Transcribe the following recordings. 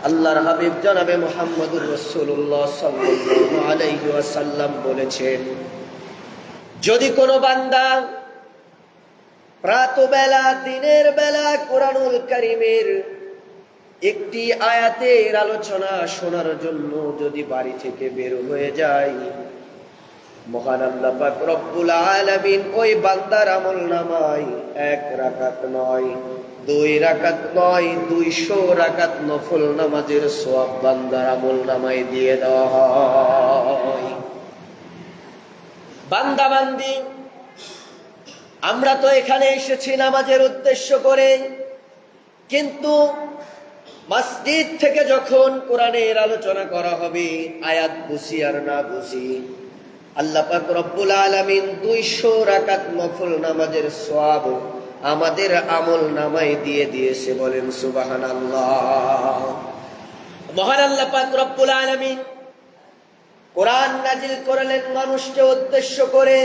আল্লাহর হাবিব জনাবে মুহাম্মদুর রাসূলুল্লাহ সাল্লাল্লাহু আলাইহি ওয়াসাল্লাম বলেছেন, যদি কোনো বান্দা প্রাতঃবেলা দিনের বেলা কোরআনুল কারীমের একটি আয়াতের আলোচনা শোনার জন্য যদি বাড়ি থেকে বের হয়ে যায়, মহান আল্লাহ পাক রব্বুল আলামিন ওই বান্দার আমলনামায় 1 রাকাত নয়, 2 রাকাত নয়, 200 রাকাত নফল নামাজের সওয়াব বান্দার আমলনামায় দিয়ে দেওয়া হয়। বান্দা বান্দি, আমরা তো এখানে এসেছি নামাজের উদ্দেশ্য করে, কিন্তু মসজিদ থেকে যখন কোরআনের আলোচনা করা হবে, আয়াত বুঝি আর না বুঝি, আল্লাহ পাক রব্বুল আলামিন 200 রাকাত নফল নামাজের সওয়াব আমাদের আমল নামায় দিয়ে দিয়েছে। বলেন সুবহানাল্লাহ। মহান আল্লাহ পাক রব্বুল আলামিন কোরআন নাজিল করলেন মানুষকে উদ্দেশ্য করে।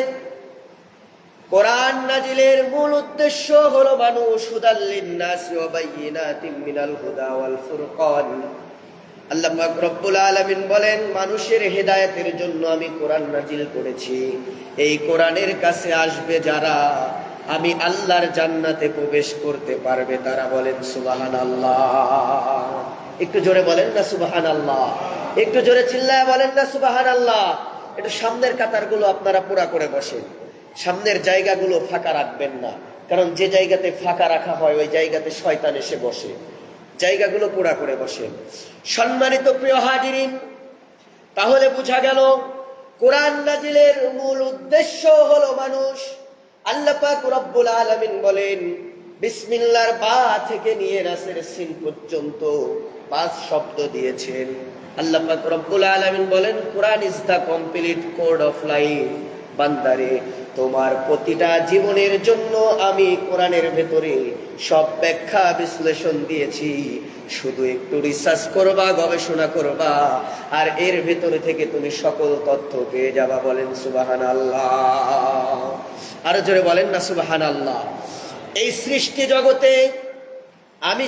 কোরআন নাজিলের মূল উদ্দেশ্য হলো মানুষ হুদাল লিন-নাস ওয়া বাইয়িনাতিন মিনাল হুদা ওয়াল ফুরকান। আল্লাহ পাক রব্বুল আলামিন বলেন, মানুষের হেদায়েতের জন্য আমি কোরআন নাজিল করেছি। এই কোরআনের কাছে আসবে যারা, আমি আল্লাহর জান্নাতে প্রবেশ করতে পারবে তারা। বলেন সুবহানাল্লাহ। একটু জোরে বলেন না সুবহানাল্লাহ। একটু জোরে চিল্লায় বলেন না সুবহানাল্লাহ। একটু সামনের কাতারগুলো আপনারা পুরা করে বসেন, সামনের জায়গাগুলো ফাঁকা রাখবেন না, কারণ যে জায়গাতে ফাঁকা রাখা হয় ওই জায়গাতে শয়তান এসে বসে। জায়গাগুলো পুরা করে বসেন। সম্মানিত প্রিয় হাজিরিন, তাহলে বোঝা গেল কোরআন নাজিলের মূল উদ্দেশ্য হলো মানুষ। আল্লাহ পাক রব্বুল আলামিন বলেন, বিসমিল্লাহর বা থেকে নিয়ে নাসের সিন পর্যন্ত 5 শব্দ দিয়েছেন। আল্লাহ পাক রব্বুল আলামিন বলেন, Quran is the complete code of life. বান্দারে, তোমার প্রতিটা জীবনের জন্য আমি কোরআনের ভেতরে সব ব্যাখ্যা বিশ্লেষণ দিয়েছি। শুধু একটু রিসার্চ করবা, গবেষণা করবা, আর এর ভেতরে থেকে তুমি সকল তথ্য পেয়ে যাবা। বলেন সুবহানাল্লাহ। আরো জোরে বলেন না সুবহানাল্লাহ। এই সৃষ্টি জগতে আমি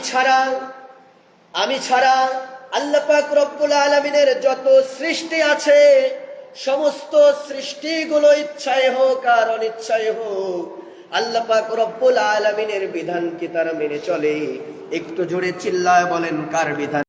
ছাড়া আল্লাহ পাক রব্বুল আলামিনের যত সৃষ্টি আছে, সমস্ত সৃষ্টিগুলো ইচ্ছায় হোক আর অনিচ্ছায় হোক, আল্লাহ পাক রব্বুল আলামিনের বিধান কি তারা মেনে চলে? একটু জোরে চিল্লায় বলেন, কার বিধান?